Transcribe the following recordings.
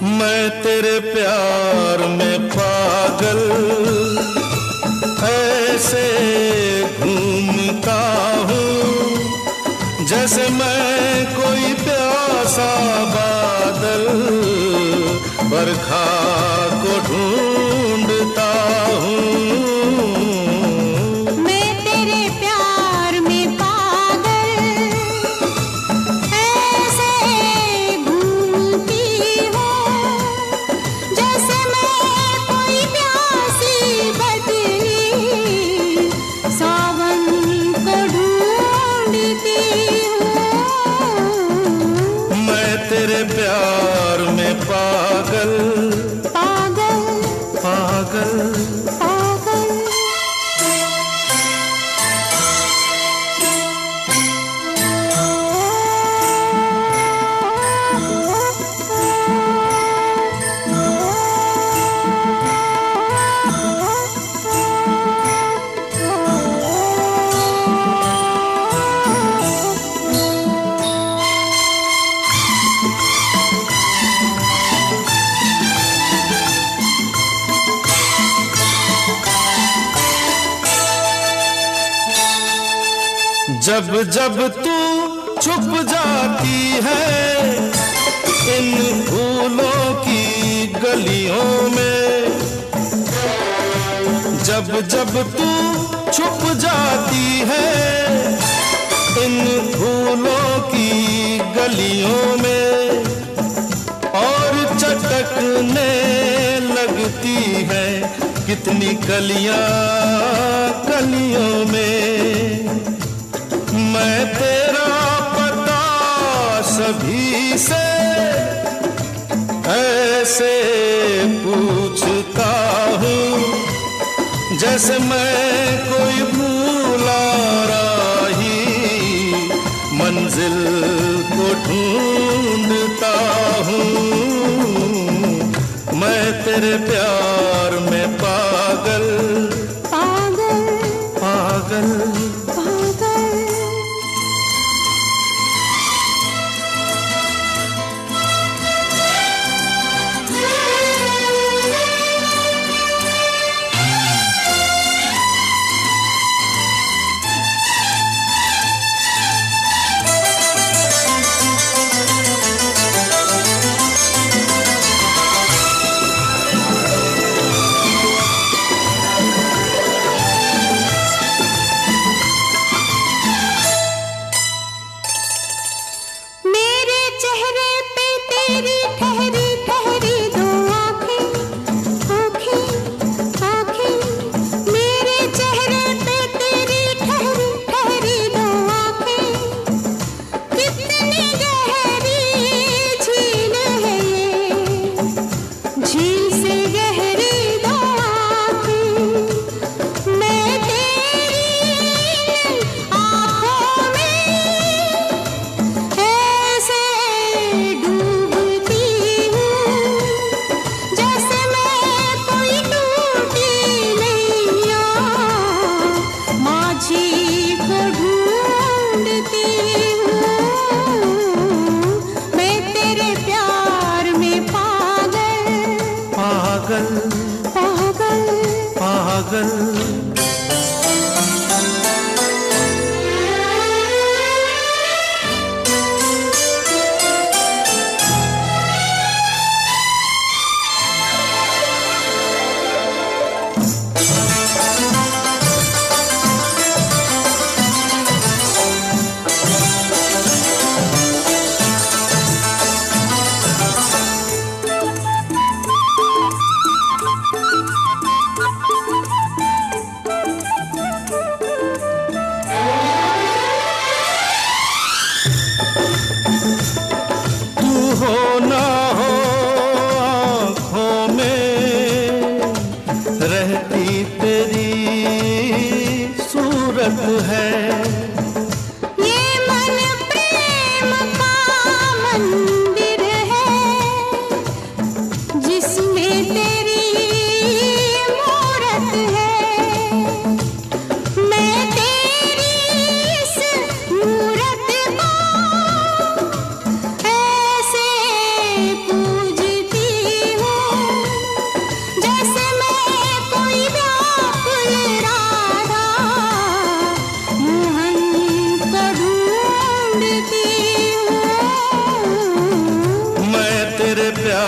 मैं तेरे प्यार में पागल ऐसे घूमता हूँ जैसे मैं कोई प्यासा बादल बरखा को ढूंढता हूँ। मैं तेरे प्यार में पागल ऐसे घूमती हूँ जैसे मैं कोई प्यासी बदली सावन को ढूंढती हूँ। मैं तेरे प्यार में पागल पागल पागल पागल। जब जब तू छुप जाती है इन फूलों की गलियों में, जब जब तू छुप जाती है इन फूलों की गलियों में और चटकने लगती है कितनी कलियां कलियों में। मैं तेरा पता सभी से ऐसे पूछता हूँ जैसे मैं कोई भूला राही मंजिल को ढूंढता हूँ। मैं तेरे प्यार में पागल पागल पागल पागल। पागल पागल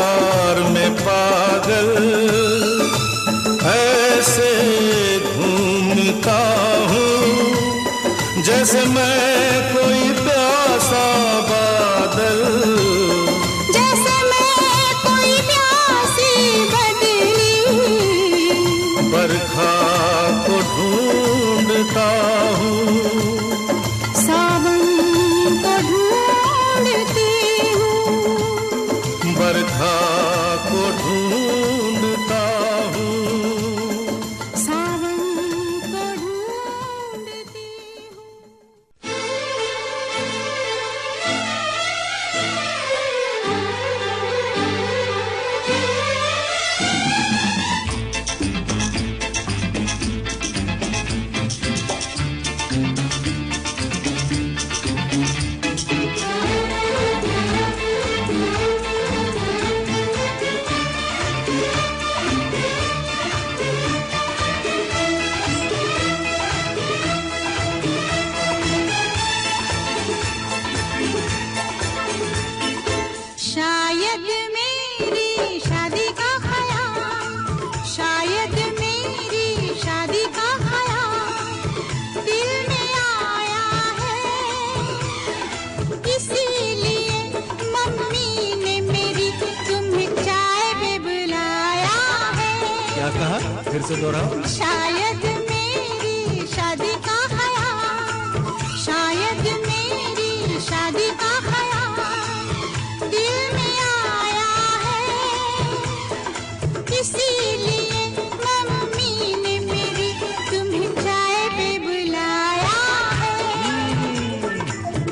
प्यार में पागल, ऐसे घूमता हूँ जैसे मैं कोई प्यासा बादल, जैसे मैं कोई प्यासी बदली, बरखा को ढूंढता हूँ, सावन को ढूंढती हूँ, बरखा को ढूंढता हूँ, सावन को ढूंढती हूँ। शायद मेरी शादी का ख्याल, शायद मेरी शादी का ख्याल दिल में आया है, इसीलिए मम्मी ने मेरी तुम्हें चाय पे बुलाया है। क्या कहा? फिर से दोहराओ। शायद मेरी शादी का ख्याल, शायद मेरी शादी का ख्याल दिल में आया है, इसीलिए मम्मी ने मेरी तुम्हें चाय पे बुलाया है।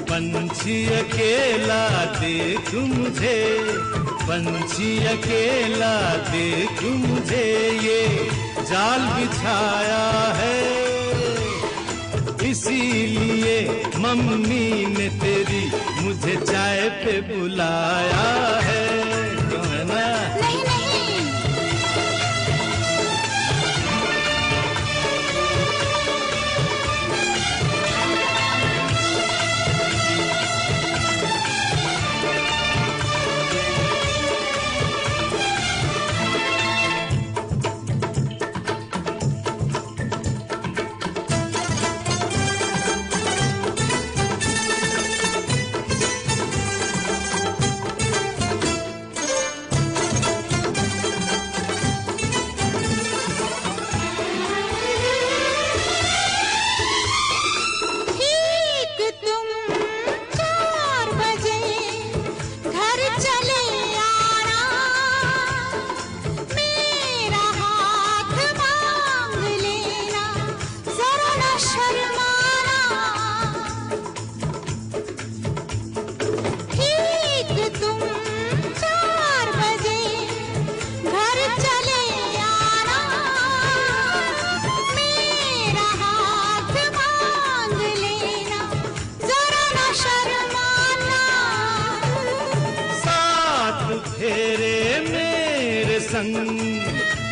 पंछी अकेला देख मुझे, पंछी अकेला देख मुझे, ये जाल बिछाया है, इसीलिए मम्मी ने तेरी मुझे चाय पे बुलाया है। क्यों है ना? नहीं नहीं,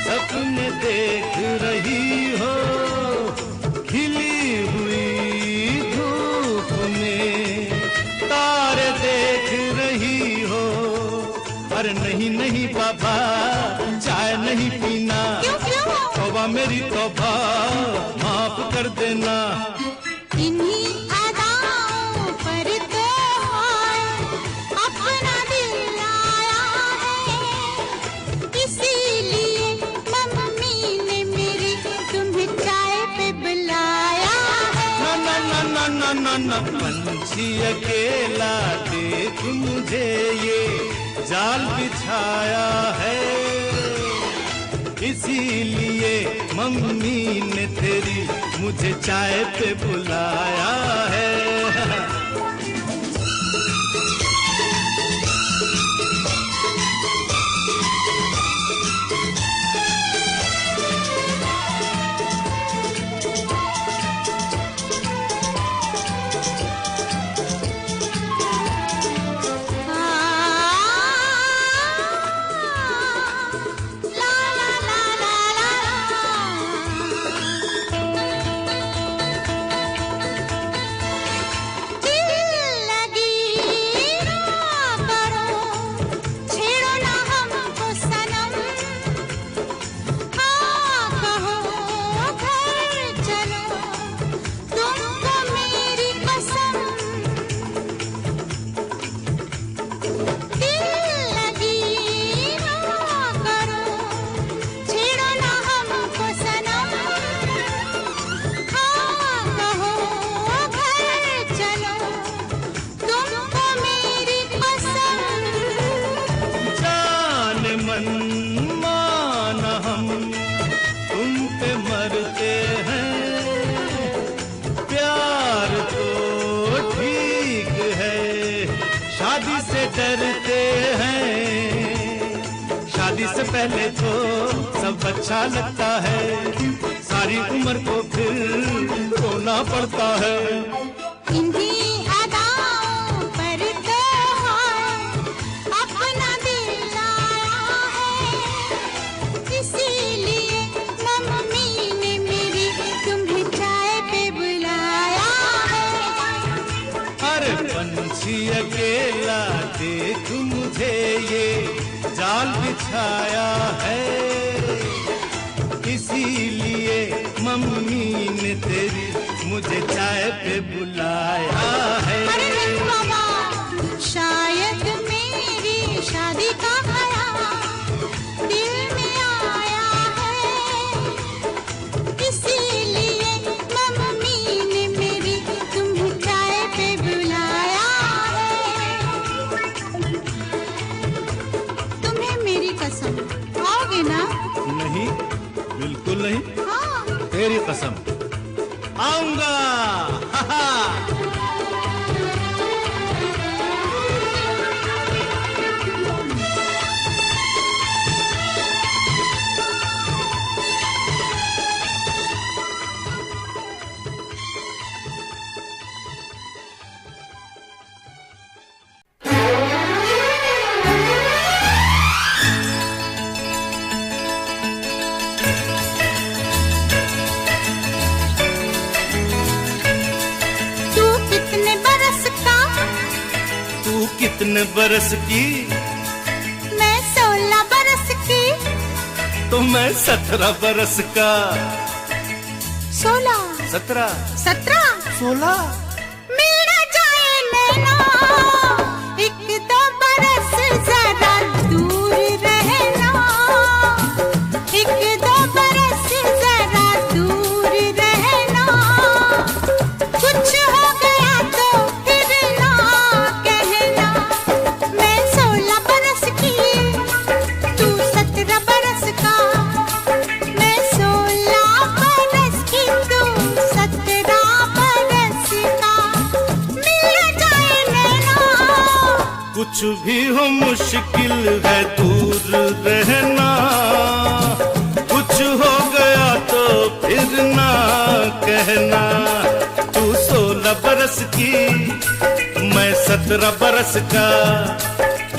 सपने देख रही हो, खिली हुई धूप में तारे देख रही हो। अरे नहीं नहीं बाबा, चाय नहीं पीना। तौबा मेरी तौबा, माफ कर देना। इन्हीं अदाओं पर तो अपना दिल आया है, इसीलिए मम्मी ने मेरी तुम्हें चाय पे बुलाया है। ना ना ना ना ना ना, पंछी अकेला देख मुझे, ये जाल बिछाया है, इसीलिए मम्मी ने तेरी मुझे चाय पे बुलाया है। माना हम तुम पे मरते हैं, प्यार तो ठीक है, शादी से डरते हैं। शादी से पहले तो सब अच्छा लगता है, सारी उम्र को फिर रोना पड़ता है। इन्हीं अदाओं पर तो अपना दिल लाया है, इसीलिए मम्मी ने मेरी तुम्हें चाय पे बुलाया है। अरे पंछी अकेला देख मुझे ये जाल बिछाया है, इसीलिए मम्मी ने तेरी मुझे चाय पे बुलाया है। अरे नहीं बाबा, शायद मेरी शादी का ख्याल दिल में आया है, इसीलिए मम्मी ने मेरी तुम्हें चाय पे बुलाया है। तुम्हें मेरी कसम, आओगे ना? नहीं, बिल्कुल नहीं। हाँ। तेरी कसम, आऊंगा। हा हा। कितने बरस की? मैं 16 बरस की। तो मैं 17 बरस का। 16 17 17 16 मेरा जाए नैना, एक दो बरस जरा दूर रहना, एक दो बरस जरा दूर रहना, कुछ हो गया तो फिर ना कहना। मैं 16 बरस की, तू 17 बरस का, मैं 16 बरस की, तू 17 बरस का, मिल जाए नैना। कुछ भी हो मुश्किल है दूर रहना, कुछ हो गया तो फिर ना कहना। तू 16 बरस की, मैं 17 बरस का,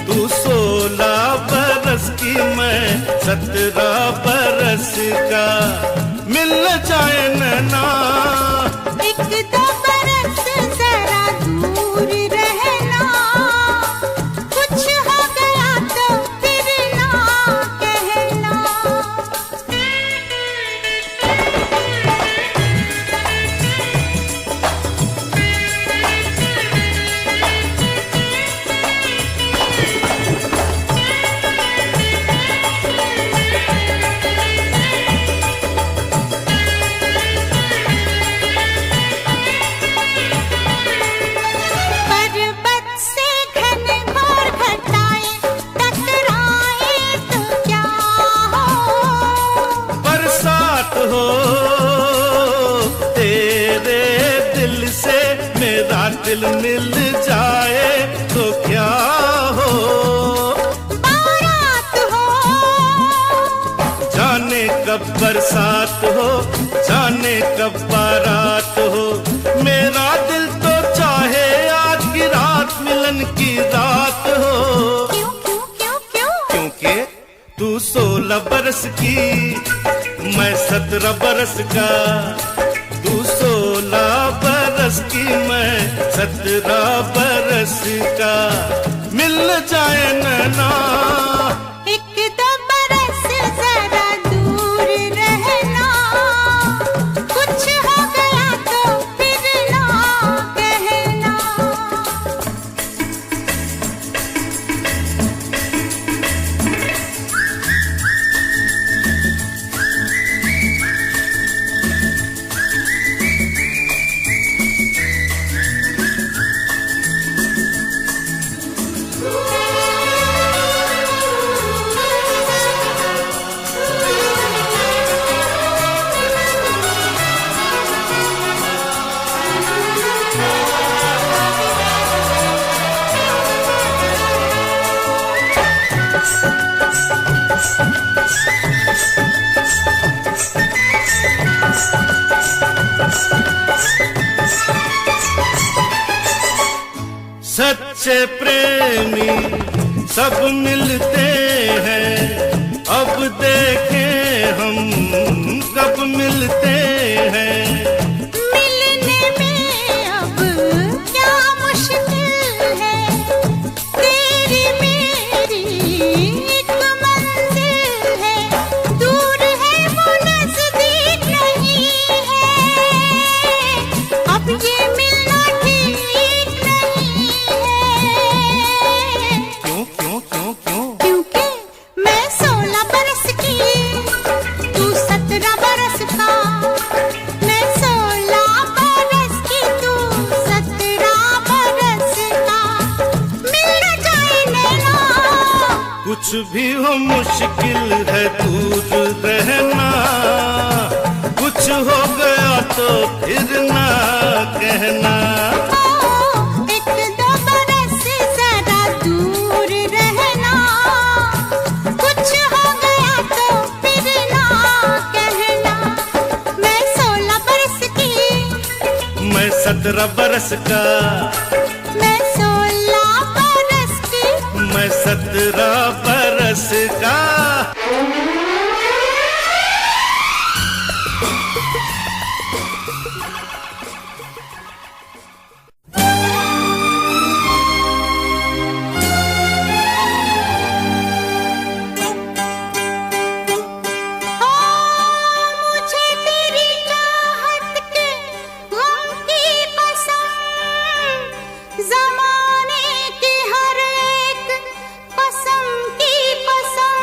तू 16 बरस की, मैं 17 बरस का, मिल जाए नैना। एक दो बरस जरा दूर रहना, कुछ हो गया तो फिर ना कहना। पर्वत से घनघोर घटाएं टकराए तो क्या हो, बरसात हो तेरे दिल से, मेरा दिल मिल जाए तो क्या हो। बारात हो जाने कब बरसात हो, जाने कब बारात हो, मेरा दिल तो चाहे आज की रात मिलन की रात हो। क्यों क्यों क्यों क्यों? क्योंकि तू 16 बरस की, मैं 17 बरस का, तू 16 बरस की, मैं 17 बरस का, मिल जाए नैना। एक दो बरस जरा दूर रहना, कुछ हो गया तो फिर ना कहना। सब मिलते हैं, अब देखें हम कब मिलते हैं। मिलने में अब क्या मुश्किल है, तेरी मेरी एक मंजिल है, दूर है वो नजदीक नहीं है, अब ये मिलना ठीक नहीं है। क्यों क्यों क्यों क्यों? क्योंकि मैं 16 बरस की, तू 17 बरस का। मैं 16 बरस की, तू 17 बरस का। मिल न जाए नैना, कुछ भी हो मुश्किल है दूर रहना, कुछ हो गया तो फिर ना कहना। एक दो बरस जरा दूर रहना, कुछ हो गया तो फिर ना कहना। मैं 16 बरस की, मैं 17 बरस का, मैं 16 बरस की। मैं 17 बरस का। मुझे तेरी चाहत के गम की कसम, ज़माने की हर एक कसम की कसम,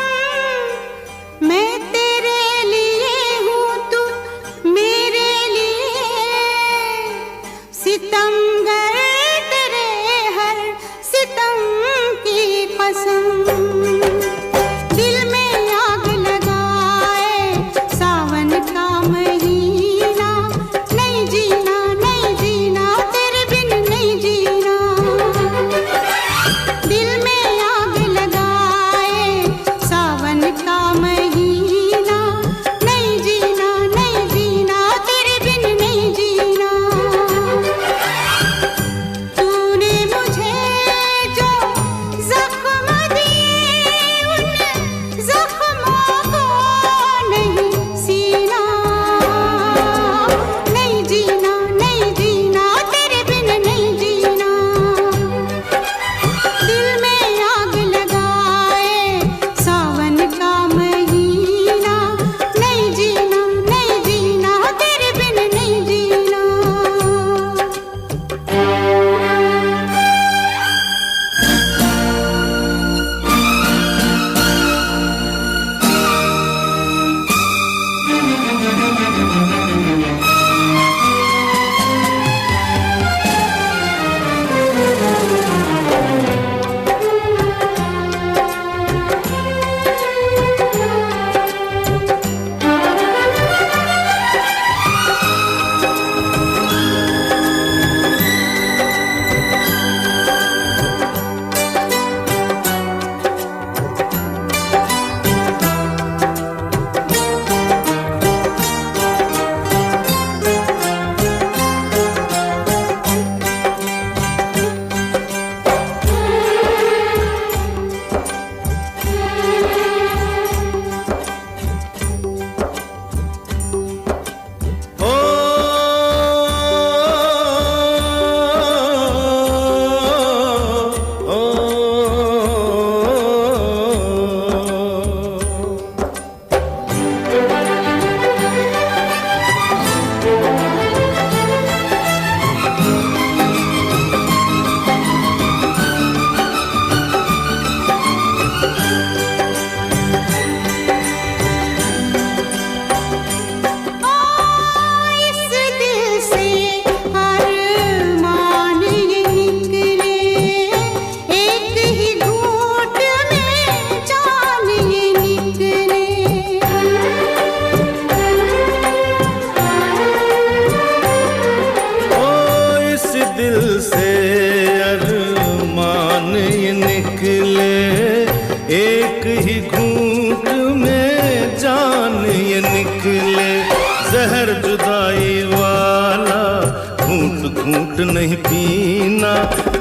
घूंट नहीं पीना,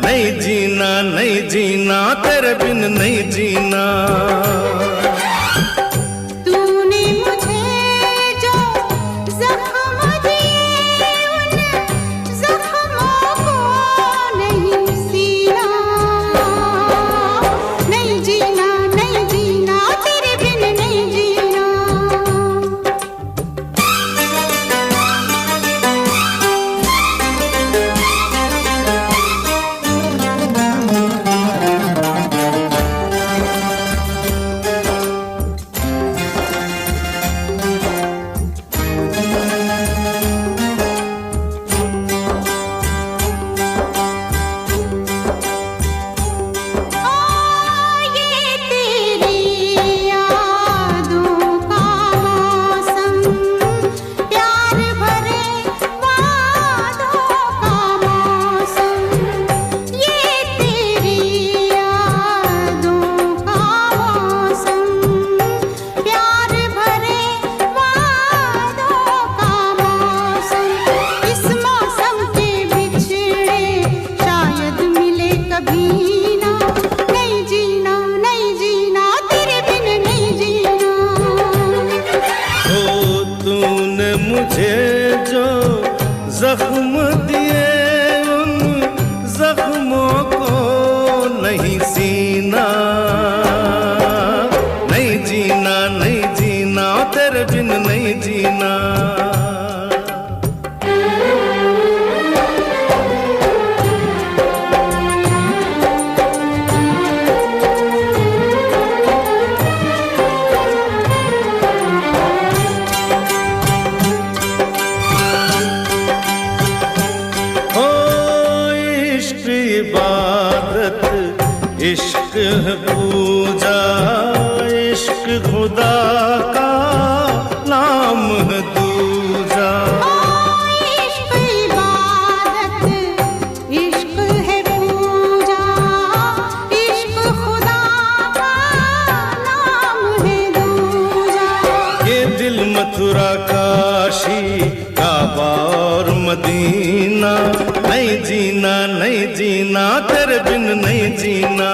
नहीं जीना नहीं जीना तेरे बिन नहीं जीना। तूने मुझे जो जख्म दिए उन जख्मों को नहीं सीना, नहीं जीना तेरे बिन नहीं जीना। जख्म दिए उन जख्मों को नहीं सीना, नहीं जीना तेरे बिन नहीं जीना। इबादत इश्क है पूजा, इश्क खुदा का नाम है दूजा। इश्क इबादत इश्क है पूजा, इश्क खुदा का नाम है दूजा। ये दिल मथुरा काशी काबा और मदीना, नहीं जीना तेरे बिन नहीं जीना।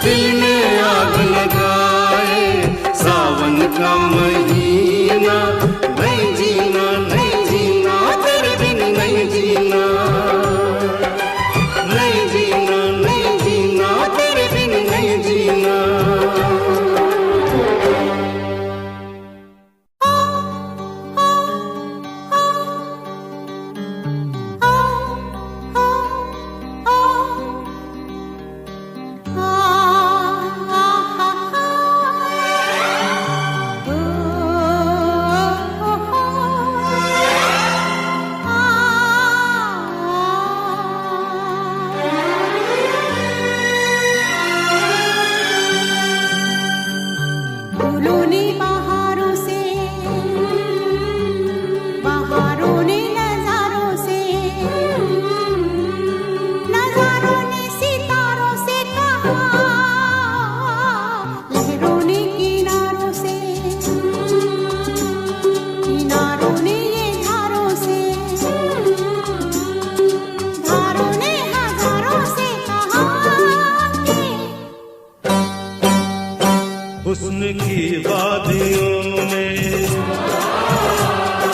दिल में आग लगाए सावन का महीना, नहीं जीना तेरे बिन नहीं जीना। नहीं जीना तेरे बिन नहीं जीना। हुस्न की वादियों में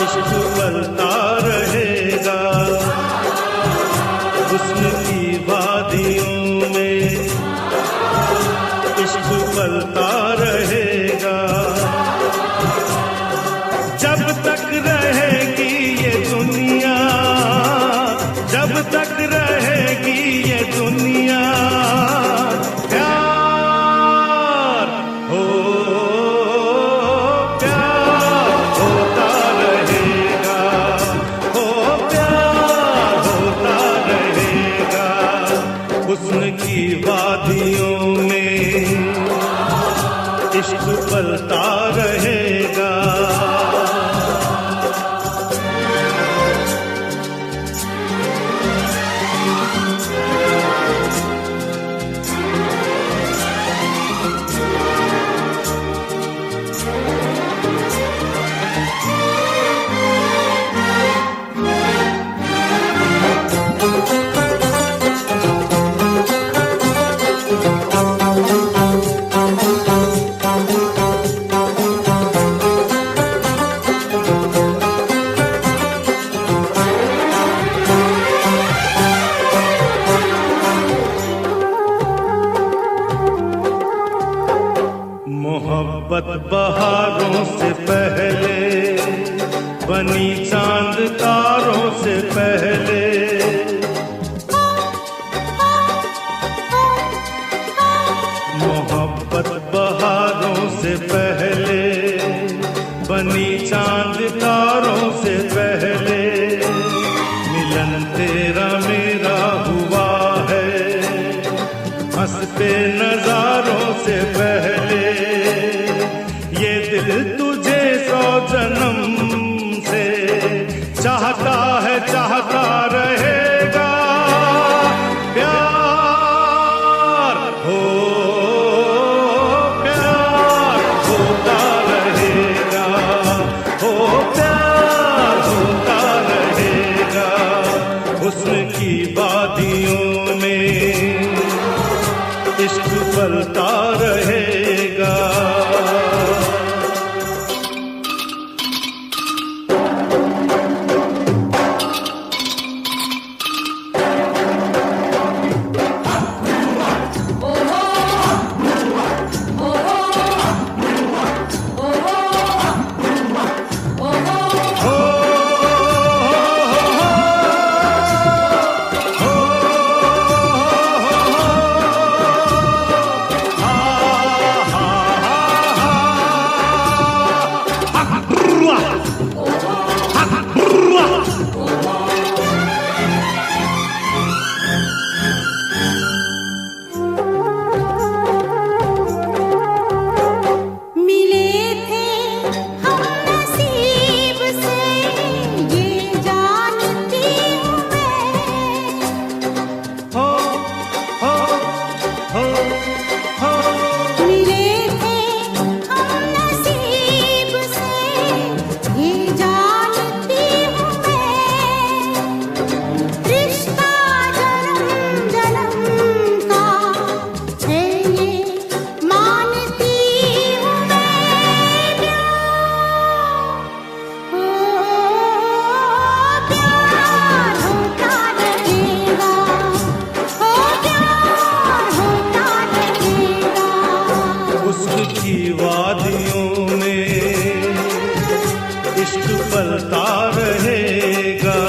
इश्क पलता रहेगा, हुस्न की वादियों में इश्क पलता रहेगा। जब तक रहेगी ये दुनिया, जब तक रहेगी ये दुनिया, हुस्न की वादियों में इश्क पलता रहेगा। मोहब्बत बहारों से पहले बनी चांद तारों से पहले। मोहब्बत बहारों से पहले बनी चांद तारों से पहले। मिलन तेरा मेरा हुआ है हंसते नजारों से पहले। ये दिल तुझे 100 जन्म से चाहता है, चाहता रहेगा। प्यार हो, प्यार होता रहेगा, हो प्यार होता रहेगा। हुस्न की वादियों में इश्क पलता रहेगा। की वादियों में इश्क पलता रहेगा।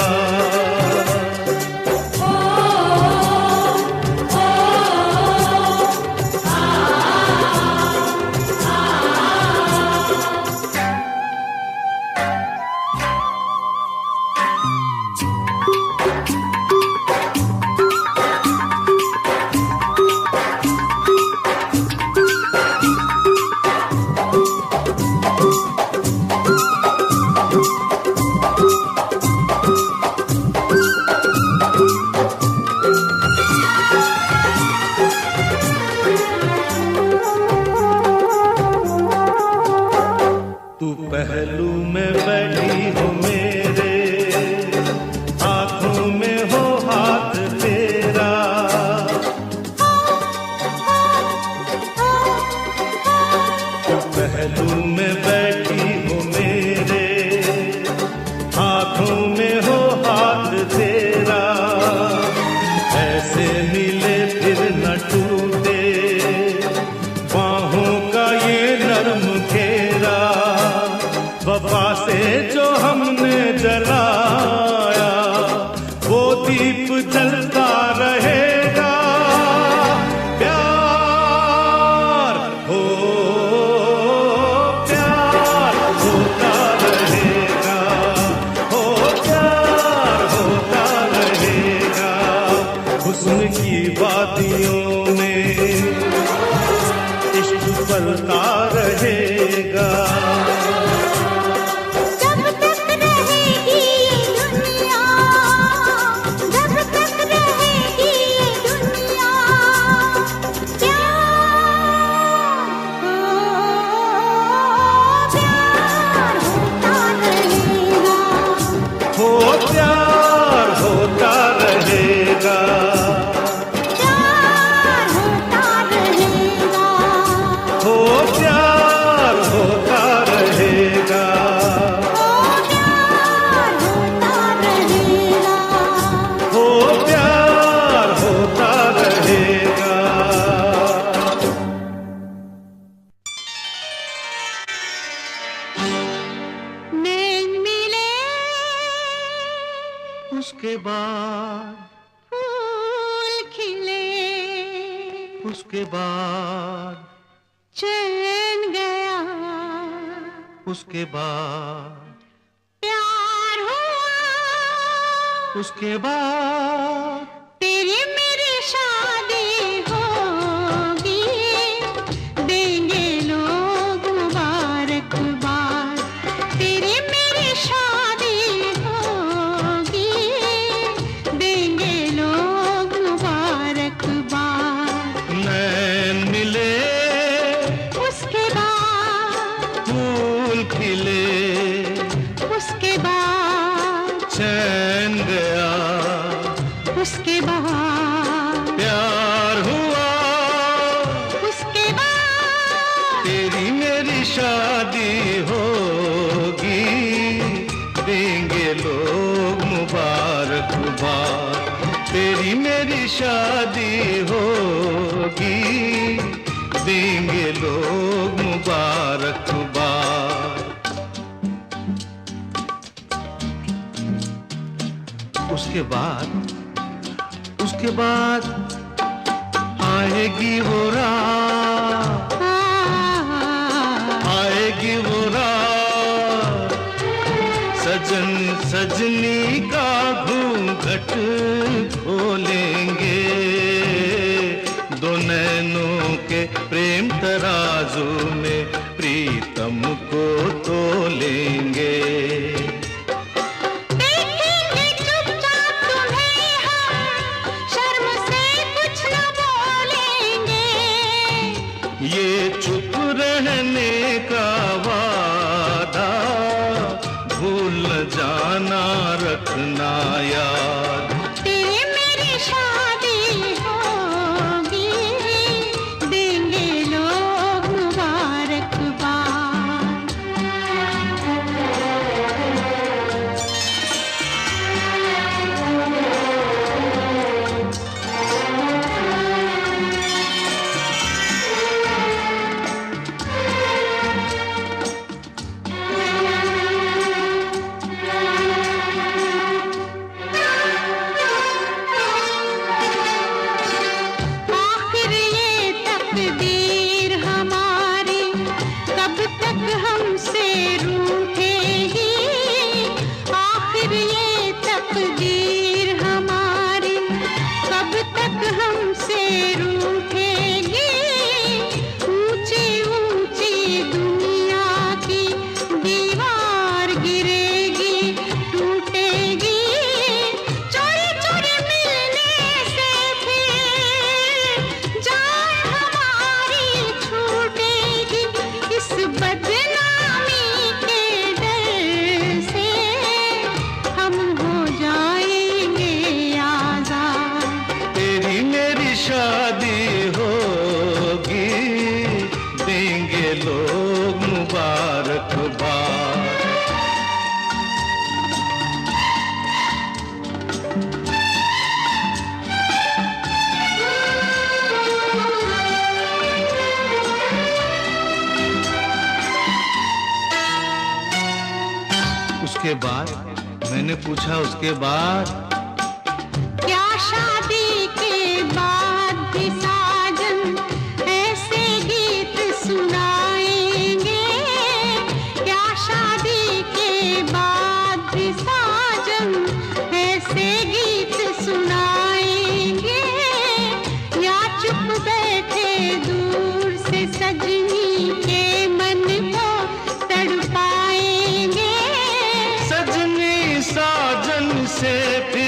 तू पहलू में बैठी हो मेरे, आंखों में हो हाथ तेरा। तू पहलू में बैठी हो मेरे, आंखों में हो हाथ तेरा। ऐसे मिले फिर न टूटे बाहों का ये नरम घेरा। वफा से जो हमने जलाया वो दीप जलता रहेगा। प्यार हो, प्यार होता रहेगा, हो प्यार होता रहेगा। हुस्न की वादियों में इश्क पलता रहेगा। हो प्यार होता रहेगा, प्यार होता रहेगा, हो प्यार उसके बाद फूल खिले, उसके बाद चैन गया, उसके बाद प्यार हुआ, उसके बाद तेरी मेरी शादी होगी, देंगे लोग मुबारकबाद। तेरी मेरी शादी होगी, देंगे लोग मुबारकबाद। नैन मिले, उसके बाद फूल खिले, उसके बाद चैन गया, उसके बाद प्यार हुआ, उसके बाद तेरी मेरी शादी होगी, देंगे लोग मुबारकबाद। तेरी मेरी शादी होगी, देंगे लोग मुबारकबाद। उसके बाद आएगी वो रात, आएगी वो रात, सजन सजनी का घूंघट खोलेंगे, दो नैनों के प्रेम तराजू में प्रीतम को तोलेंगे। देखेंगे चुपचाप तुम्हें हम, शर्म से कुछ न बोलेंगे। ये चुप रहने का वादा भूल न जाना, रखना याद। तेरी मेरी शादी होगी, देंगे लोग मुबारकबाद। आखिर ये तकदीर हमारी कब तक हमसे रूठेगी, आखिर ये तकदीर हमारी कब तक हमसे रूठेगी। ऊंची ऊंची दुनिया की दीवार गिरेगी, टूटेगी, चोरी चोरी मिलने से फिर जान हमारी छूटेगी। इस बदनामी के डर से हम हो जाएंगे आजाद। तेरी मेरी शादी होगी, देंगे लोग मुबारकबाद। उसके बाद मैंने पूछा, उसके बाद क्या शादी के बाद भी साजन ऐसे गीत सुनाएंगे? क्या शादी के बाद भी साजन ऐसे गीत सुनाएंगे? या चुप बैठे दूर से सजनी के मन को तड़पाएंगे? सजनी साजन से फिर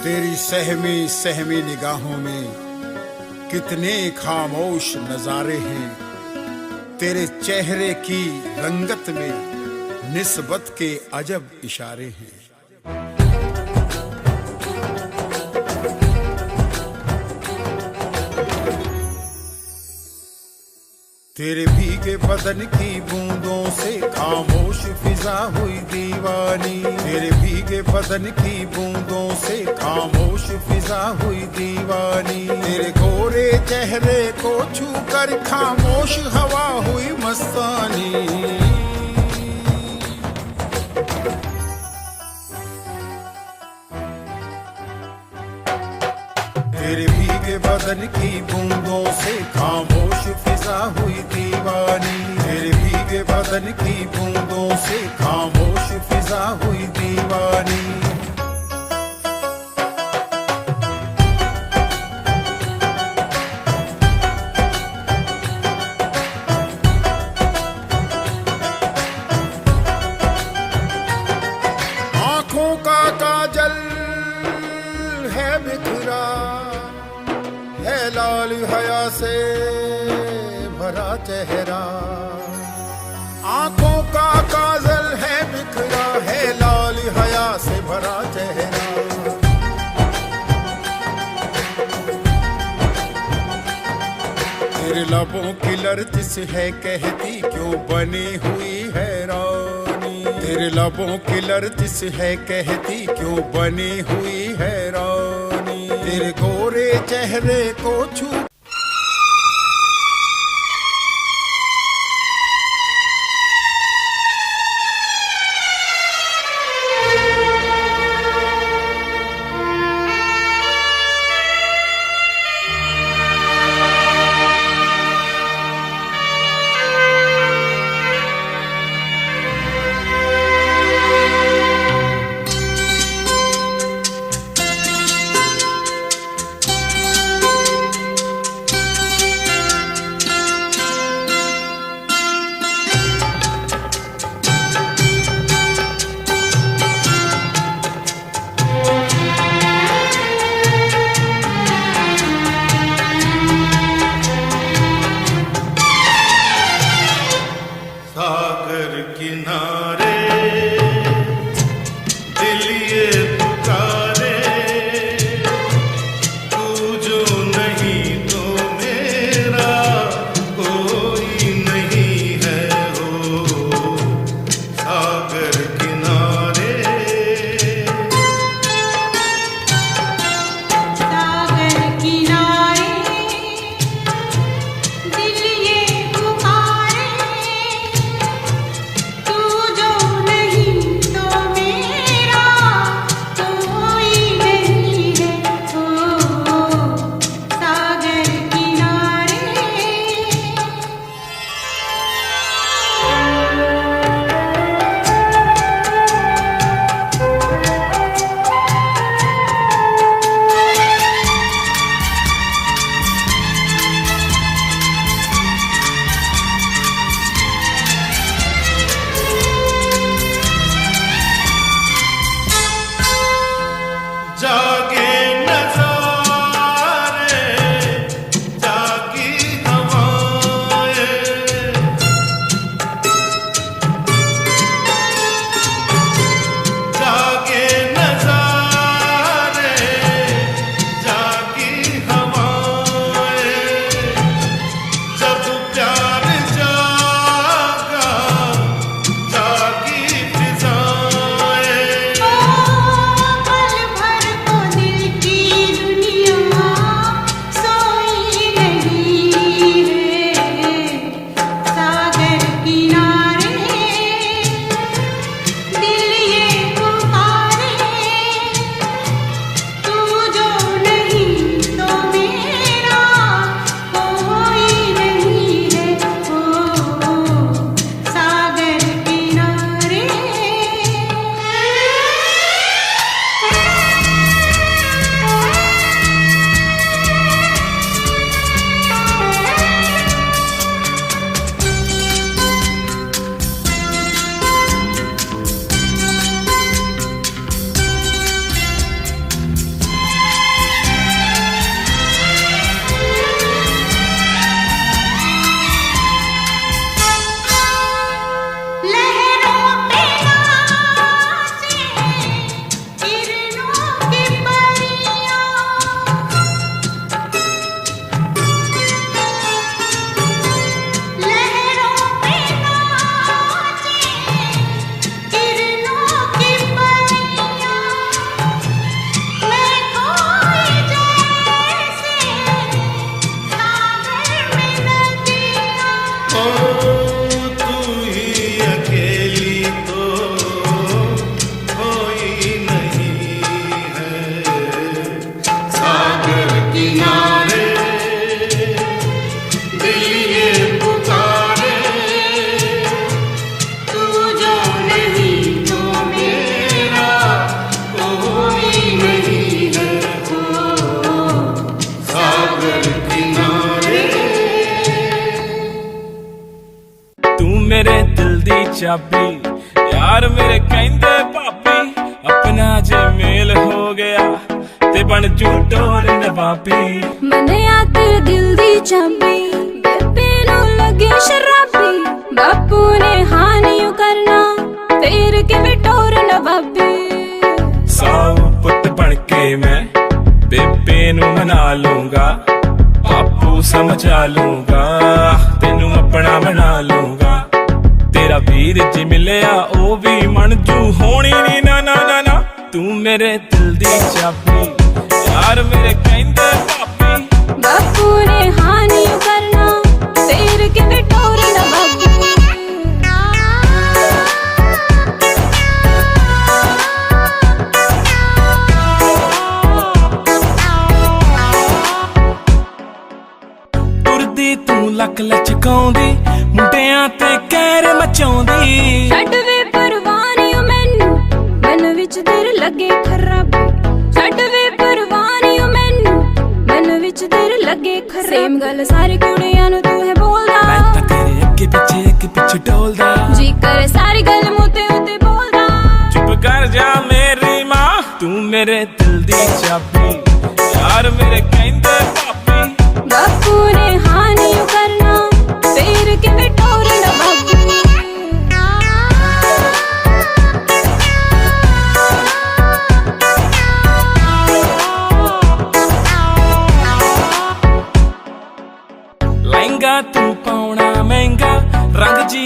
तेरी सहमी सहमी निगाहों में कितने खामोश नजारे हैं, तेरे चेहरे की रंगत में निस्बत के अजब इशारे हैं। तेरे भीगे बदन की बूंदों से खामोश फिजा हुई दीवानी, तेरे भीगे बदन की बूंदों से खामोश फिजा हुई दीवानी, तेरे गोरे चेहरे को छू कर खामोश हवा हुई मस्तानी। तेरे भीगे बदन की बूंदों से खामोश फिजा हुई दीवानी, तेरे भीगे बदन की बूंदों से खामोश फिजा हुई दीवानी। आंखों का काजल है बिखरा, है लाल हया से भरा चेहरा, आंखों का काजल है बिखरा, है लाल हया से भरा चेहरा। तेरे लबों की लर्जिश है कहती क्यों बनी हुई हैरानी, तेरे लबों की लर्जिश है कहती क्यों बनी हुई हैरानी, तेरे गोरे चेहरे को छू। तू ही अकेली तो कोई नहीं है। सागर किनारे दिल ये पुकारे, तू जो नहीं तो मेरा कोई नहीं है। सागर किनारे तू मेरे दिल दी चाबी यार मेरे कहंदे भाभी, अपना जे मेल हो गया ते बन जू डोर नवाबी। मनिया तेरे दिल दी चाबी, बेबे नू लगे शराबी, बापू ने हाँ नहीं करना फेर किवें टोर नवाबी। साऊ पुत बन के मैं बेबे नू मना लूंगा, बापू समझा लूंगा, तेनू अपना बना लूंगा। तेरा वीर जी मिलिया ओ भी मन जू होनी नी ना ना ना ना। तू मेरे दिल दी चाबी यार मेरे कहंदे भाभी, बापू ने हाँ नहीं करना फेर किवें टोर नवाबी। तुरदी तू लक लचकाउंदी, मुंडियां ते कहर मचाउंदी। छड्ड वे परवानी ओ मैनू, मन विच तेरे लगे खराबी। छड्ड वे परवानी ओ मैनू, मन विच तेरे लगे खराबी। सेम गल सारी कुड़ियां नू तू है बोलदा, मैं तां तेरे अगे पिछे डोलदा। जी करे सारी गल मूं ते उत्ते बोलदा। चुप कर जा मेरी मां, तू मेरे दिल दी चाबी यार मेरे कहंदे भाभी, बापू ने हाँ नहीं करना फेर किवें टोर नवाबी। लहंगा तू पाउणा महंगा रंग जी।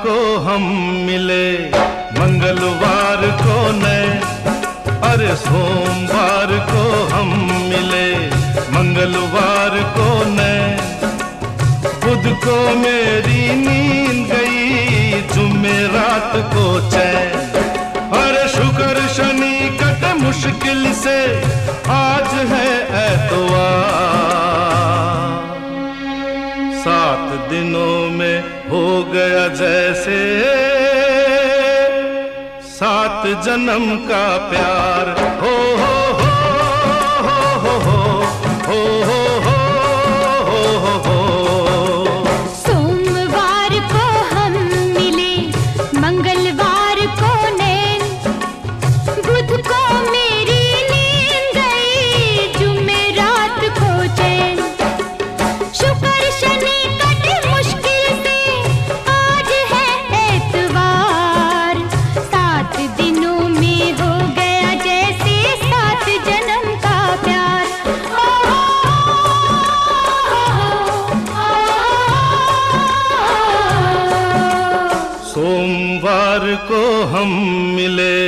को हम मिले मंगलवार को नए, अरे सोमवार को हम मिले मंगलवार को नए। बुध को मेरी नींद गई, जुमेरात को चैन, अरे शुक्र शनि कट मुश्किल से, दिनों में हो गया जैसे 7 जन्म का प्यार। हो हो हो हो हो हो हो हो हो हो। सोमवार को हम मिले, मंगलवार को नैन, बुध को मेरी नींद गई, जुमेरात को चैन, शुक्र शनि कटे मुश्किल से, आज है एतवार। 7 दिनों में हो गया जैसे 7 जन्म का प्यार। सोमवार को हम मिले।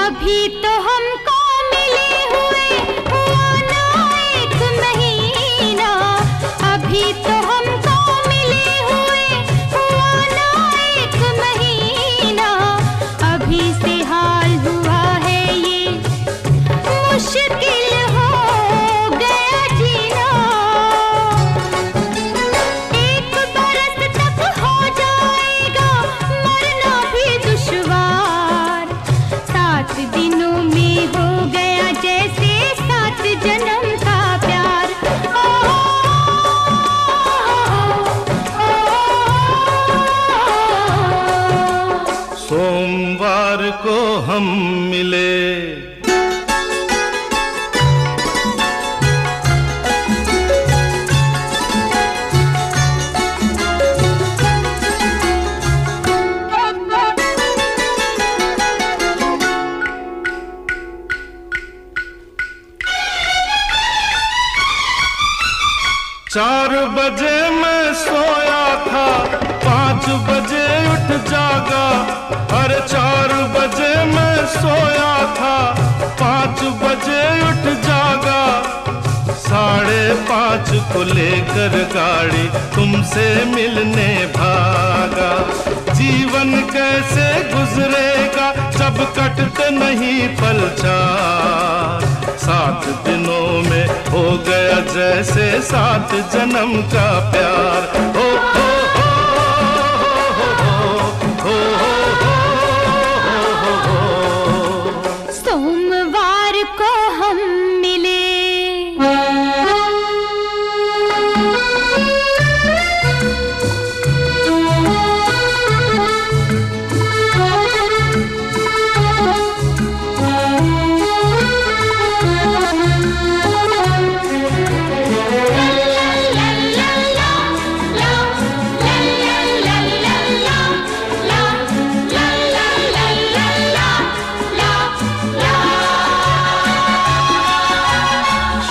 अभी तो हमको मिले हुए हुआ ना 1 महीना, अभी तो हमको मिले हुए हुआ ना 1 महीना, अभी से हाल हुआ है ये मुश्किल हो गया जीना। 1 बरस तक हो जाएगा मरना भी दुश्वार। 7 दिनों में हो गया जैसे 7 जन्म का प्यार। सोमवार को हम मिले। चार बजे मैं सोया था, 5 बजे उठ जागा। अरे 4 बजे मैं सोया था, 5 बजे उठ जागा। 5:30 को लेकर गाड़ी तुमसे मिलने भागा। जीवन कैसे गुजरेगा जब कटते नहीं पल 4। 7 दिनों में हो गया जैसे 7 जन्म का प्यार। हो हो हो हो हो। सोमवार को हम मिले।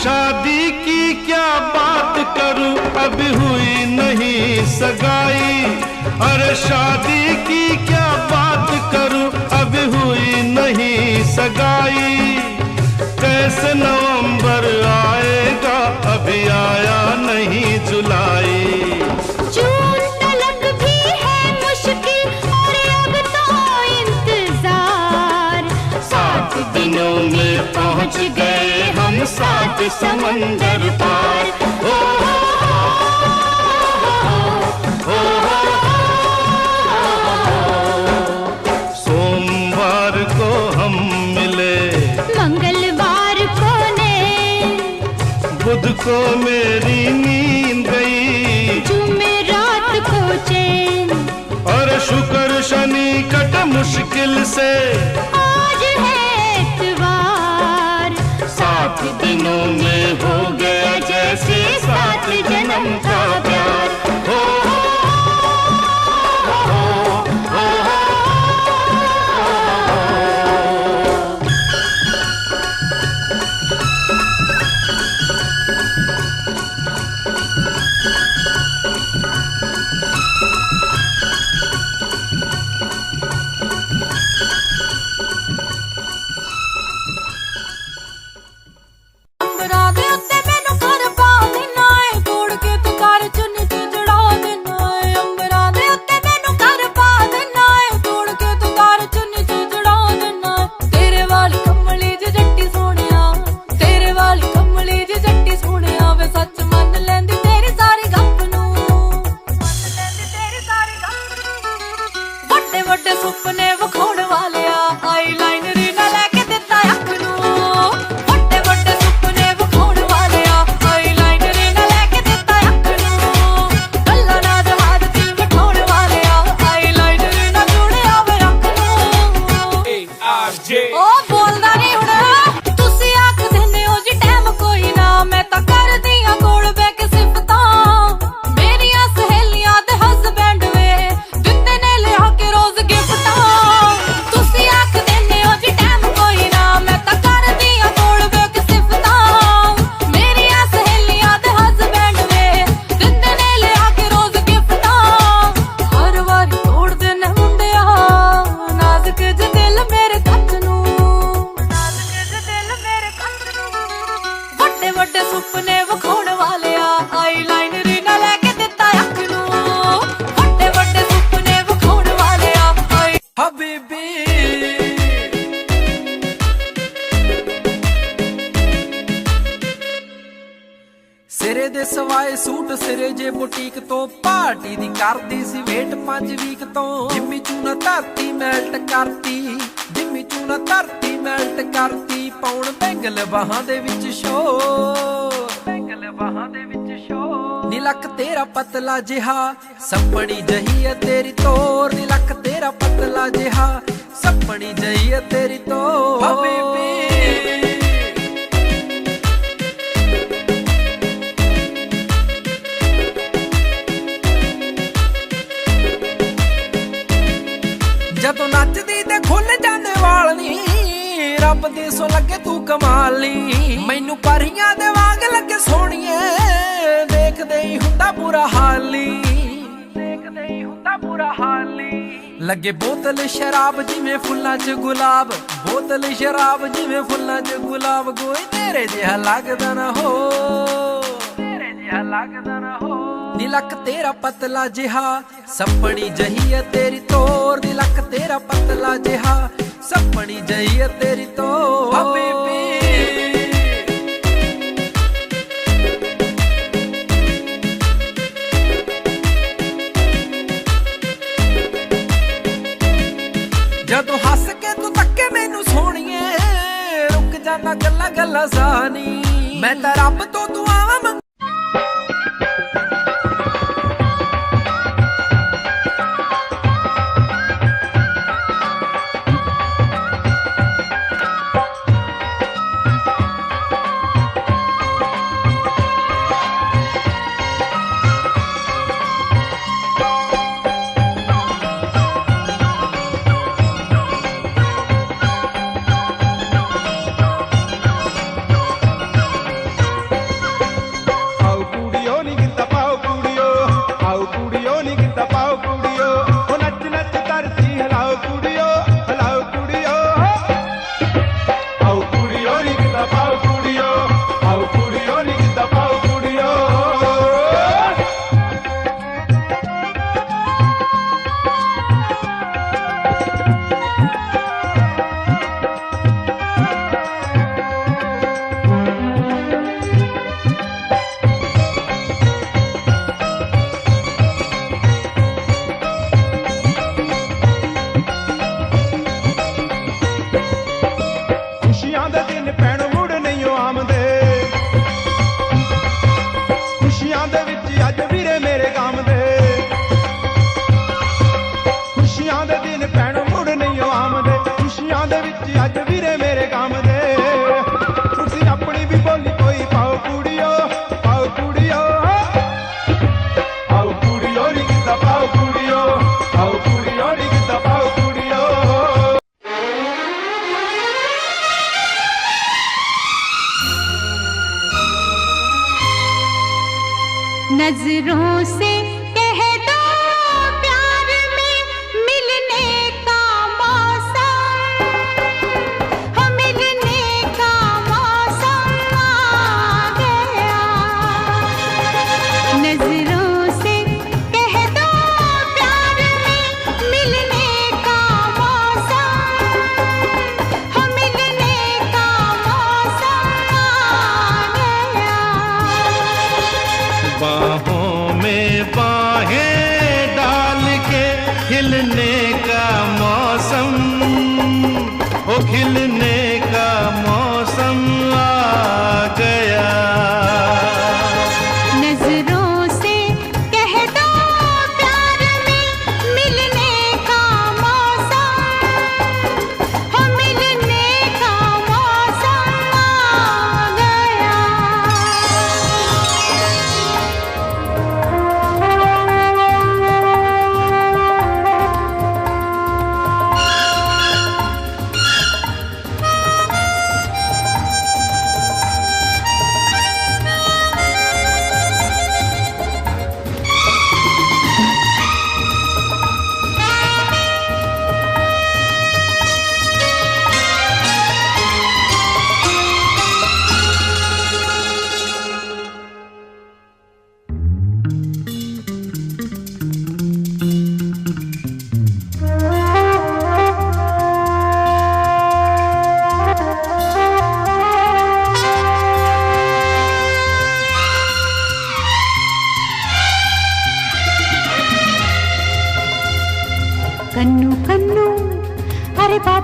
शादी की क्या बात करूं, अभी हुई नहीं सगाई। अरे शादी की क्या बात करूं, अभी हुई नहीं सगाई। कैसे नवंबर आएगा, अभी आया नहीं जुलाई। जून तलक भी है मुश्किल और अब तो इंतजार। 7 दिनों में पहुंच गए हम 7 समंदर पार। हो हो हो हो। सोमवार को हम मिले, मंगलवार को नैन, बुध को मेरी नींद गई, जुमेरात को चैन, और शुक्र शनि कट मुश्किल से, आज है एतवार। 7 दिनों में हो गया जैसे 7 जन्म का प्यार। हो हो हो हो हो। ਵੱਡੇ ਸੁਪਨੇ ਵਿਖਾਉਣ ਵਾਲਿਆ ਆਈਲਾਈਨਰ ਨਾ ਲੈ ਕੇ ਦਿੱਤਾ ਅੱਖ ਨੂੰ ਵੱਡੇ ਵੱਡੇ ਸੁਪਨੇ ਵਿਖਾਉਣ ਵਾਲਿਆ ਹਬੀਬੀ ਸਿਰੇ ਦੇ ਸਵਾਏ ਸੂਟ ਸਿਰੇ ਜੇ ਬੁਟੀਕ ਤੋਂ ਪਾਰਟੀ ਦੀ ਕਰਦੀ ਸੀ ਵੇਟ 5 ਵੀਕ ਤੋਂ ਜਿੰਮੀ ਚੂਨਾ ਧਰਤੀ ਮੈਲਟ ਕਰਤੀ ਜਿੰਮੀ ਚੂਨਾ ਧਰਤੀ ਮੈਲਟ ਕਰਤੀ ਪੌਣ ਬੈਂਗਲ ਬਾਹਾਂ ਦੇ ਵਿੱਚ ਸ਼ੋ ਬੈਂਗਲ ਬਾਹਾਂ ਦੇ ਵਿੱਚ ਸ਼ੋ ਨੀ ਲੱਕ ਤੇਰਾ ਪਤਲਾ ਜਿਹਾ ਸੱਪਣੀ ਜਹੀ ਹੈ ਤੇਰੀ ਤੋਰ ਨੀ ਲੱਕ ਤੇਰਾ ਪਤਲਾ ਜਿਹਾ ਸੱਪਣੀ ਜਹੀ ਹੈ ਤੇਰੀ ਤੋਰ ਹਬੀਬੀ ਜਦੋਂ ਨੱਚਦੀ ਤੇ ਖੁੱਲ ਜਾਂਦੇ ਵਾਲ ਨੀ ਰੱਬ ਦੀ ਸੋ ਲੱਗੇ ਤੂੰ ਕਮਾਲੀ ਮੈਨੂੰ ਪਰੀਆਂ ਦੇ ਵਾਂਗ ਲੱਗੇ ਸੋਹਣੀਏ ਦੇਖਦੇ ਹੀ ਹੁੰਦਾ ਬੁਰਾ ਹਾਲੀ ਦੇਖਦੇ ਹੀ ਹੁੰਦਾ ਬੁਰਾ ਹਾਲੀ ਲੱਗੇ ਬੋਤਲ ਸ਼ਰਾਬ ਜਿਵੇਂ ਫੁੱਲਾਂ 'ਚ ਗੁਲਾਬ ਬੋਤਲ ਸ਼ਰਾਬ ਜਿਵੇਂ ਫੁੱਲਾਂ 'ਚ ਗੁਲਾਬ ਕੋਈ ਤੇਰੇ ਜਿਹਾ ਲੱਗਦਾ ਨਾ ਹੋ ਤੇਰੇ ਜਿਹਾ ਲੱਗਦਾ ਨਾ ਹੋ ਨੀ ਲੱਕ ਤੇਰਾ ਪਤਲਾ ਜਿਹਾ ਸੱਪਣੀ ਜਹੀ ਹੈ ਤੇਰੀ ਤੋਰ ਨੀ ਲੱਕ ਤੇਰਾ ਪਤਲਾ ਜਿਹਾ ਸੱਪਣੀ ਜਹੀ ਹੈ ਤੇਰੀ ਤੋਰ ਹਬੀਬੀ ਜਦੋਂ ਹੱਸ ਕੇ ਤੂੰ ਤੱਕੇ ਮੈਨੂੰ ਸੋਹਣੀਏ ਰੁਕ ਜਾਂਦਾ ਗੱਲਾਂ ਗੱਲਾਂ ਸਾਨੀ ਮੈਂ ਤਾਂ ਰੱਬ ਤੋਂ ਦੁਆਵਾਂ ਮੰਗ नजरों से कह दो प्यार में मिलने का मौसम हो मिलने का मौसम आ गया नजरों से कह दो प्यार में मिलने का मौसम हो मिलने का मौसम आ गया बाहों में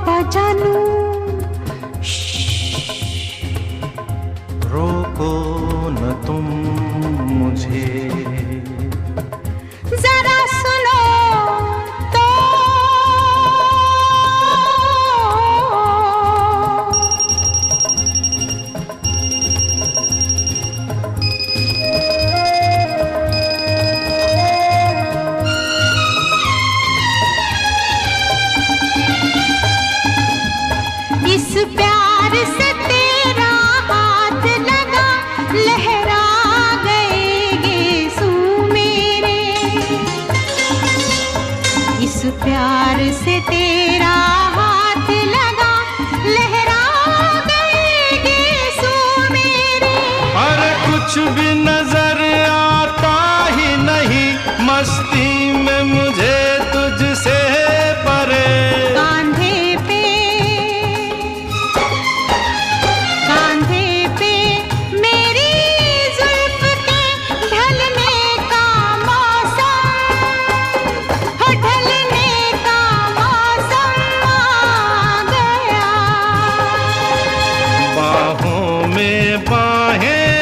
बजा लूं। रोको न तुम मुझे, जरा सुनो तो। इस प्यार से तेरा हाथ लगा, लहरा गए गेसू मेरे। इस प्यार से तेरा हाथ लगा, लहरा गए गेसू मेरे। अरे कुछ भी नजर आता ही नहीं, मस्ती में मुझे तुझसे परे। कांधे पे मेरी जुल्फ के ढलने का मौसम, हो ढलने का मौसम आ गया। बाहों में बाहें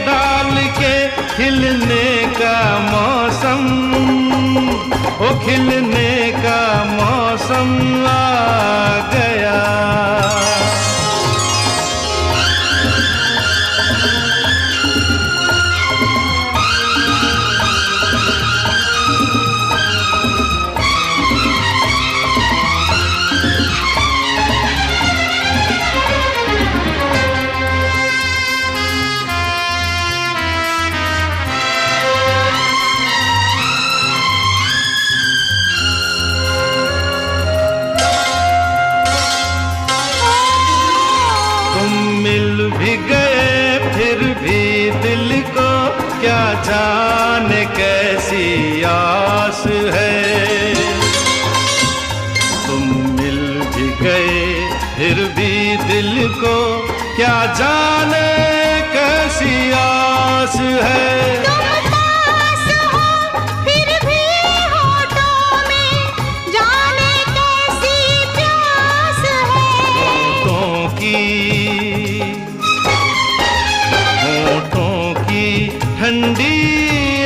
डाल के खिलने का मौसम, ओ खिलने का मौसम आ गया। मिल भी गए फिर भी दिल को क्या जाने कैसी आस है। तुम मिल भी गए फिर भी दिल को क्या जाने कैसी आस है। तुम पास हो फिर भी होठों में जाने कैसी प्यास है। होठों की ठंडी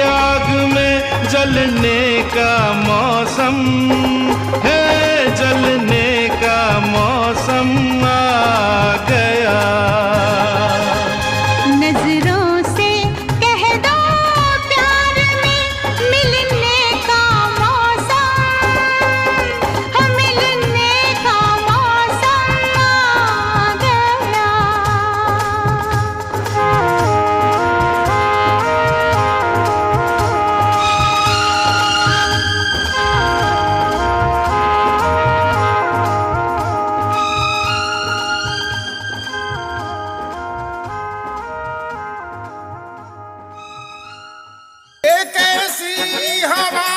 आग में जलने का मौसम है, जलने का मौसम आ गया। नजरों से कह दो प्यार में मिलने का मौसम, हम मिलने का मौसम आ गया। एक ऐसी हवा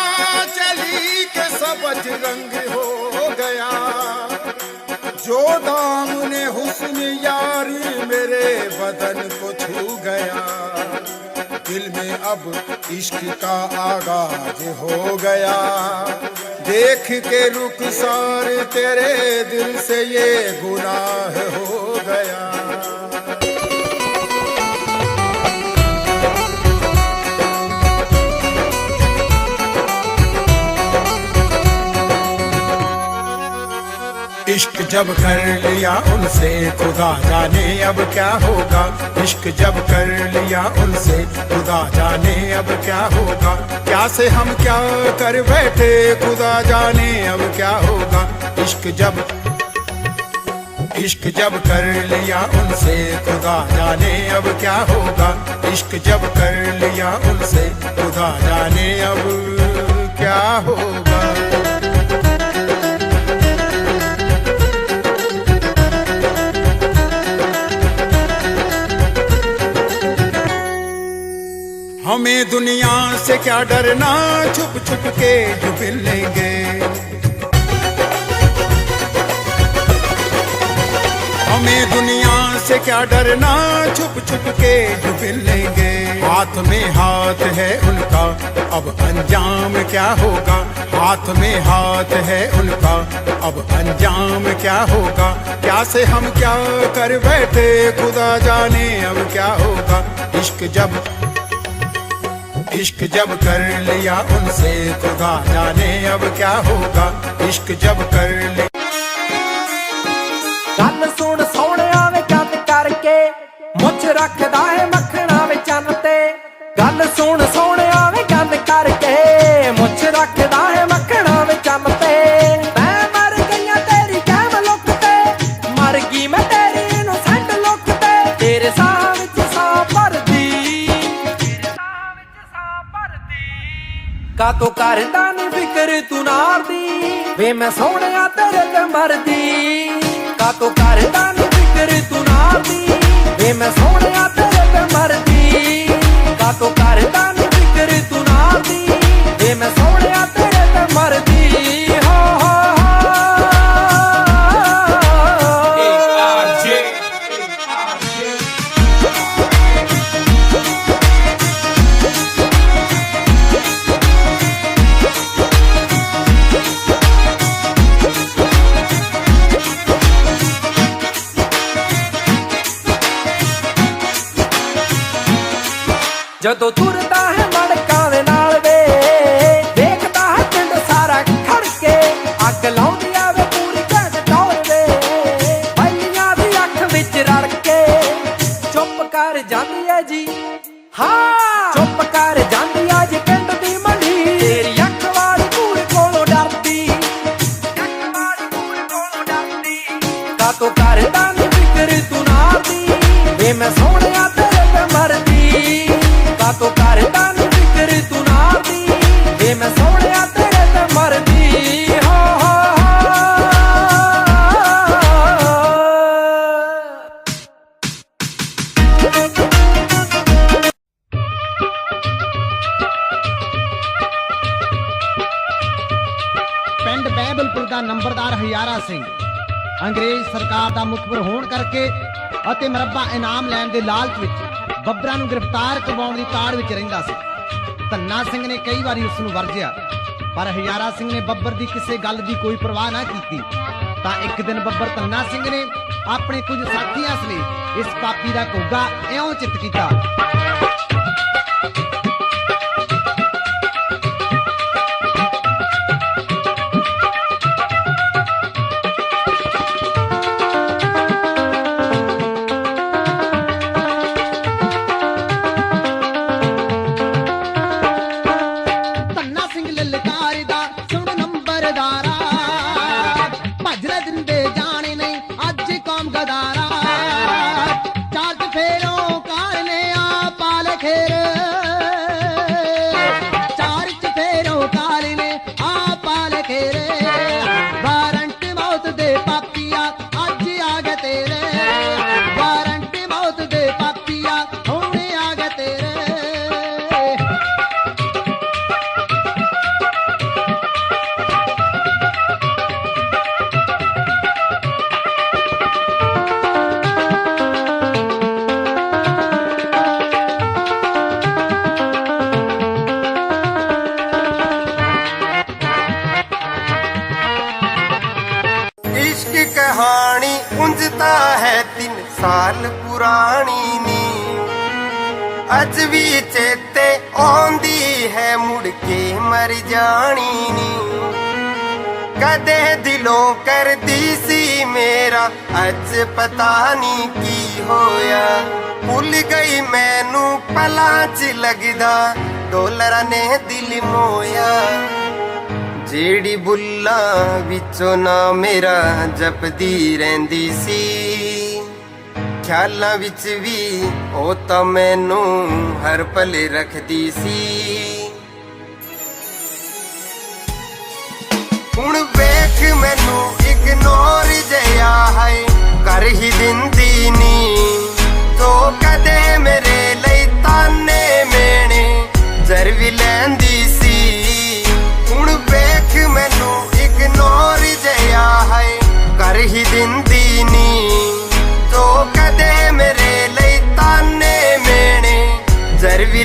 चली के सबज रंग हो गया, जो दामने हुस्न यारी मेरे बदन को छू गया। दिल में अब इश्क का आगाज हो गया, देख के रुखसार तेरे दिल से ये गुनाह हो गया। इश्क जब कर लिया उनसे खुदा जाने अब क्या होगा। इश्क जब कर लिया उनसे खुदा जाने अब क्या होगा। क्या से हम क्या कर बैठे खुदा जाने अब क्या होगा। इश्क जब कर लिया उनसे खुदा जाने अब क्या होगा। इश्क जब कर लिया उनसे खुदा जाने अब क्या होगा। हमें दुनिया से क्या डरना, छुप छुप के जो मिलेंगे। हमें दुनिया से क्या डरना, छुप छुप के जो मिलेंगे। हाथ में हाथ है उनका, अब अंजाम क्या होगा। हाथ में हाथ है उनका, अब अंजाम क्या होगा। क्या से हम क्या कर बैठे, खुदा जाने अब क्या होगा। इश्क जब कर लिया उनसे, खुदा जाने अब क्या होगा। इश्क जब कर लिया। गल सुन सोहणिया वे गंद करके, मुछ रखदा है मखना वे चन ते। गल सुन सोहणिया वे गंद करके, मुछ रखदा है मखना वे चन ते। मैं मर गईया तेरी कैम लुक ते, मर गई मैं तेरी इनोसेंट लुक ते। तेरे साह विच साह भरदी, का तो करदा नी फिकर तू नार दी। वे मैं सोहणिया तेरे ते मरदी, का तो करदा नी फिकर तू नार दी। वे मैं सोहणिया तेरे ते मरदी, का तो करदा नी फिकर तू नार दी। वे मैं सोहणिया तेरे ते मरदी। हो ਜਦੋਂ ਤੁਰਦਾ ਹੈ ਮੜਕਾਂ ਦੇ ਨਾਲ ਵੇ, ਦੇਖਦਾ ਹੈ ਪਿੰਡ ਸਾਰਾ ਖੜ ਕੇ। ਅੱਗ ਲਾਉਂਦੀ ਆਵੇ ਪੂਰੀ ਘਟ ਟੌਰ ਵੇ, ਪਹਿਲੀਆਂ ਦੀ ਅੱਖ ਵਿੱਚ ਰੜ ਕੇ। ਚੁੱਪ ਕਰ ਜਾਂਦੀ ਐ ਜੀ, ਹਾਂ ਚੁੱਪ ਕਰ ਜਾਂਦੀ ਆ ਜੀ ਪਿੰਡ ਦੀ ਮੰਡੀ। ਤੇਰੀ ਅੱਖ ਵਾਲੀ ਕੂੜ ਕੋਲੋਂ ਡਰਦੀ, ਅੱਖ ਵਾਲੀ ਕੂੜ ਕੋਲੋਂ ਡਰਦੀ। ਕਾਤੋਂ ਕਰਦਾ ਨੀ ਫਿਕਰ ਤੂੰ ਨਾਰ ਦੀ। ਵੇ ਮੈਂ ਸੋਹਣਿਆ ਤੇਰੇ ਤੇ ਮਰਦੀ, तो करदा नी फिकर तू नार दी। वे मैं सोहणिया तेरे ते मरदी। हो ਪਿੰਡ ਬਹਿਬਲਪੁਰ ਦਾ ਨੰਬਰਦਾਰ ਹਜ਼ਾਰਾ ਸਿੰਘ ਅੰਗਰੇਜ਼ ਸਰਕਾਰ ਦਾ ਮੁਖਬਰ ਹੋਣ ਕਰਕੇ ਅਤੇ ਮਰੱਬਾ ਇਨਾਮ ਲੈਣ ਦੇ ਲਾਲਚ ਵਿੱਚ ਬੱਬਰਾਂ ਨੂੰ ਗ੍ਰਿਫਤਾਰ ਕਰਵਾਉਣ ਦੀ ਤਾੜ ਵਿੱਚ ਰਹਿੰਦਾ ਸੀ। ਧੰਨਾ ਸਿੰਘ ਨੇ ਕਈ ਵਾਰੀ ਉਸ ਨੂੰ ਵਰਜਿਆ, ਪਰ ਹਜ਼ਾਰਾ ਸਿੰਘ ਨੇ ਬੱਬਰ ਦੀ ਕਿਸੇ ਗੱਲ ਦੀ ਕੋਈ ਪਰਵਾਹ ਨਾ ਕੀਤੀ। ਤਾਂ ਇੱਕ ਦਿਨ ਬੱਬਰ ਧੰਨਾ ਸਿੰਘ ਨੇ ਆਪਣੇ ਕੁਝ ਸਾਥੀਆਂ ਸਮੇਤ ਇਸ ਪਾਪੀ ਦਾ ਘੋਗਾ ਇਉਂ ਚਿੱਤ ਕੀਤਾ। कहानी उंजता है 3 साल पुरानी नी, अज भी चेते आंदी है मुड़ के मर जानी नी। कदे दिलों कर दी सी मेरा, अज पता नहीं की होया। भुल गई मैनू पलां च लगदा, डॉलरां ने दिल मोया। जेड़ी बुल्ला विचों ना मेरा जपदी रहिंदी सी, ख्यालां विच भी ओ तां मैनू हर पल रखदी सी। हुण वेख मैनू इग्नोर जिहा है कर ही दिंदी नी। तो कदे मेरे लई ताने मेणे जर भी लैंदी सी। हुण वेख मैनू इग्नोर जिहा है कर ही दिंदी नी। तो कदे मेरे लई ताने मेणे जर भी